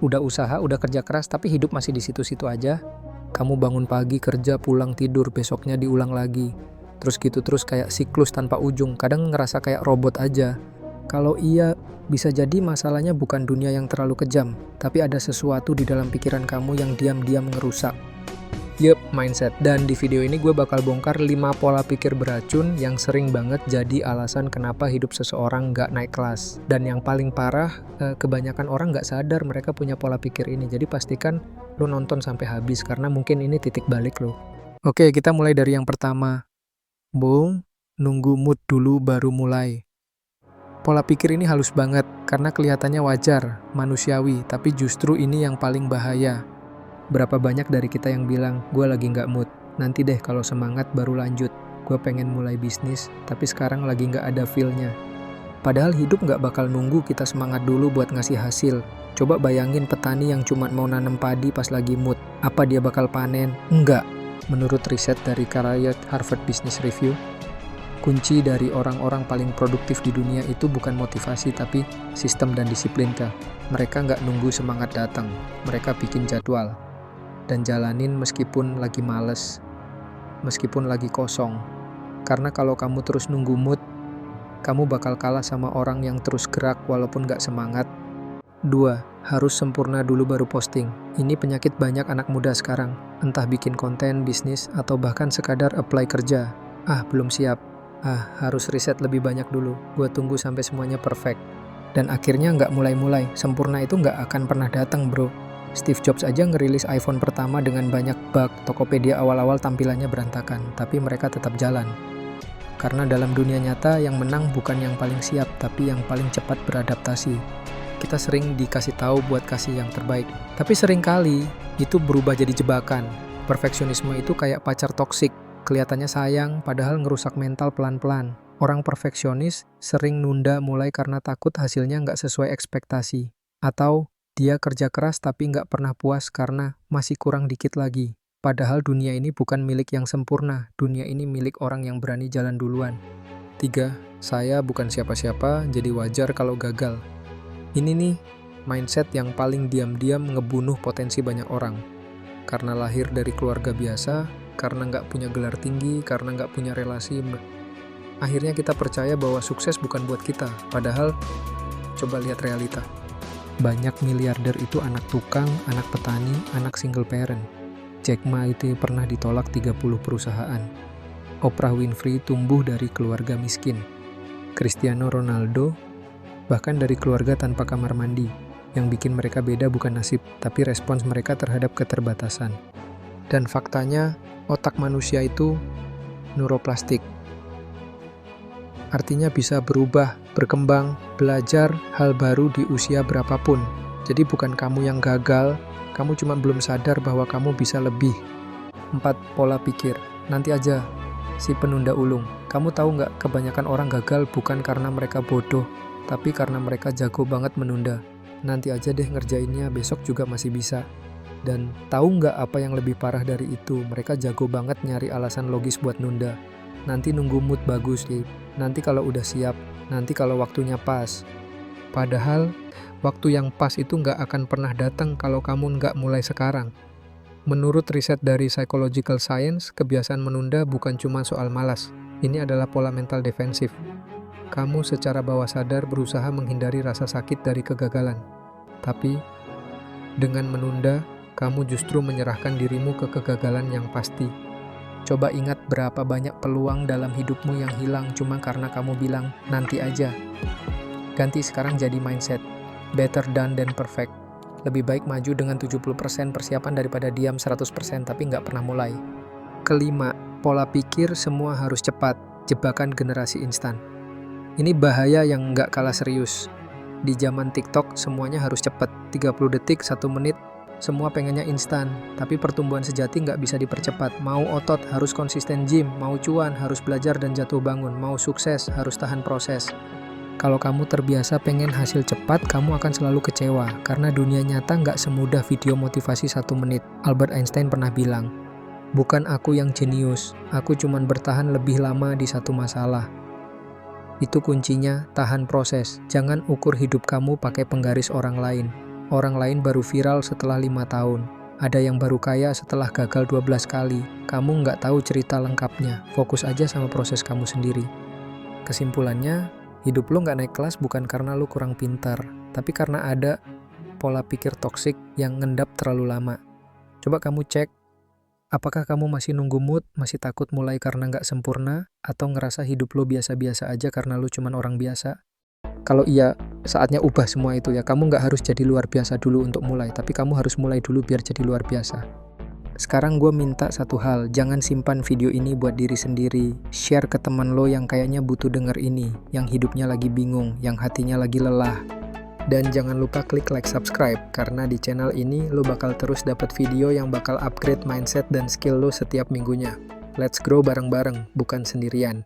Udah usaha, udah kerja keras, tapi hidup masih di situ-situ aja. Kamu bangun pagi, kerja, pulang, tidur, besoknya diulang lagi. Terus gitu terus kayak siklus tanpa ujung. Kadang ngerasa kayak robot aja. Kalau iya, bisa jadi masalahnya bukan dunia yang terlalu kejam, tapi ada sesuatu di dalam pikiran kamu yang diam-diam ngerusak. Yup, mindset. Dan di video ini gue bakal bongkar 5 pola pikir beracun yang sering banget jadi alasan kenapa hidup seseorang nggak naik kelas. Dan yang paling parah, kebanyakan orang nggak sadar mereka punya pola pikir ini. Jadi pastikan lo nonton sampai habis, karena mungkin ini titik balik lo. Oke, kita mulai dari yang pertama. Boom, nunggu mood dulu baru mulai. Pola pikir ini halus banget, karena kelihatannya wajar, manusiawi, tapi justru ini yang paling bahaya. Berapa banyak dari kita yang bilang, gue lagi nggak mood, nanti deh kalau semangat baru lanjut. Gue pengen mulai bisnis, tapi sekarang lagi nggak ada feel-nya. Padahal hidup nggak bakal nunggu kita semangat dulu buat ngasih hasil. Coba bayangin petani yang cuma mau nanam padi pas lagi mood. Apa dia bakal panen? Enggak. Menurut riset dari karya Harvard Business Review, kunci dari orang-orang paling produktif di dunia itu bukan motivasi, tapi sistem dan disiplin. Mereka nggak nunggu semangat datang, mereka bikin jadwal. Dan jalanin meskipun lagi males, meskipun lagi kosong. Karena kalau kamu terus nunggu mood, kamu bakal kalah sama orang yang terus gerak walaupun gak semangat. 2. Harus sempurna dulu baru posting. Ini penyakit banyak anak muda sekarang. Entah bikin konten, bisnis, atau bahkan sekadar apply kerja. Belum siap. Harus riset lebih banyak dulu. Gua tunggu sampai semuanya perfect. Dan akhirnya nggak mulai-mulai. Sempurna itu nggak akan pernah datang, bro. Steve Jobs aja ngerilis iPhone pertama dengan banyak bug. Tokopedia awal-awal tampilannya berantakan, tapi mereka tetap jalan. Karena dalam dunia nyata, yang menang bukan yang paling siap, tapi yang paling cepat beradaptasi. Kita sering dikasih tahu buat kasih yang terbaik, tapi seringkali itu berubah jadi jebakan. Perfeksionisme itu kayak pacar toksik. Kelihatannya sayang, padahal ngerusak mental pelan-pelan. Orang perfeksionis sering nunda mulai karena takut hasilnya nggak sesuai ekspektasi. Atau dia kerja keras tapi nggak pernah puas karena masih kurang dikit lagi. Padahal dunia ini bukan milik yang sempurna. Dunia ini milik orang yang berani jalan duluan. 3. Saya bukan siapa-siapa, jadi wajar kalau gagal. Ini nih, mindset yang paling diam-diam ngebunuh potensi banyak orang. Karena lahir dari keluarga biasa, karena nggak punya gelar tinggi, karena nggak punya relasi. Akhirnya kita percaya bahwa sukses bukan buat kita. Padahal, coba lihat realita. Banyak miliarder itu anak tukang, anak petani, anak single parent. Jack Ma itu pernah ditolak 30 perusahaan. Oprah Winfrey tumbuh dari keluarga miskin. Cristiano Ronaldo bahkan dari keluarga tanpa kamar mandi. Yang bikin mereka beda bukan nasib, tapi respons mereka terhadap keterbatasan. Dan faktanya, otak manusia itu neuroplastik. Artinya bisa berubah, berkembang, belajar hal baru di usia berapapun. Jadi bukan kamu yang gagal, kamu cuma belum sadar bahwa kamu bisa lebih. 4. Pola pikir. Nanti aja, si penunda ulung. Kamu tahu nggak, kebanyakan orang gagal bukan karena mereka bodoh, tapi karena mereka jago banget menunda. Nanti aja deh ngerjainnya, besok juga masih bisa. Dan tahu nggak apa yang lebih parah dari itu? Mereka jago banget nyari alasan logis buat nunda. Nanti nunggu mood bagus deh, nanti kalau udah siap, nanti kalau waktunya pas. Padahal, waktu yang pas itu nggak akan pernah datang kalau kamu nggak mulai sekarang. Menurut riset dari Psychological Science, kebiasaan menunda bukan cuma soal malas. Ini adalah pola mental defensif. Kamu secara bawah sadar berusaha menghindari rasa sakit dari kegagalan. Tapi, dengan menunda, kamu justru menyerahkan dirimu ke kegagalan yang pasti. Coba ingat berapa banyak peluang dalam hidupmu yang hilang cuma karena kamu bilang, nanti aja. Ganti sekarang jadi mindset. Better done than perfect. Lebih baik maju dengan 70% persiapan daripada diam 100% tapi nggak pernah mulai. 5. Pola pikir semua harus cepat. Jebakan generasi instan. Ini bahaya yang nggak kalah serius. Di zaman TikTok, semuanya harus cepat. 30 detik, 1 menit, semua pengennya instan, tapi pertumbuhan sejati nggak bisa dipercepat. Mau otot harus konsisten gym, mau cuan harus belajar dan jatuh bangun, mau sukses harus tahan proses. Kalau kamu terbiasa pengen hasil cepat, kamu akan selalu kecewa, karena dunia nyata nggak semudah video motivasi 1 menit. Albert Einstein pernah bilang, bukan aku yang jenius, aku cuman bertahan lebih lama di satu masalah. Itu kuncinya, tahan proses. Jangan ukur hidup kamu pakai penggaris orang lain. Orang lain baru viral setelah 5 tahun. Ada yang baru kaya setelah gagal 12 kali. Kamu nggak tahu cerita lengkapnya. Fokus aja sama proses kamu sendiri. Kesimpulannya, hidup lo nggak naik kelas bukan karena lo kurang pintar, tapi karena ada pola pikir toksik yang ngendap terlalu lama. Coba kamu cek, apakah kamu masih nunggu mood, masih takut mulai karena nggak sempurna, atau ngerasa hidup lo biasa-biasa aja karena lo cuman orang biasa? Kalau iya, saatnya ubah semua itu ya. Kamu nggak harus jadi luar biasa dulu untuk mulai, tapi kamu harus mulai dulu biar jadi luar biasa. Sekarang gue minta satu hal, jangan simpan video ini buat diri sendiri. Share ke teman lo yang kayaknya butuh denger ini, yang hidupnya lagi bingung, yang hatinya lagi lelah. Dan jangan lupa klik like subscribe, karena di channel ini lo bakal terus dapat video yang bakal upgrade mindset dan skill lo setiap minggunya. Let's grow bareng-bareng, bukan sendirian.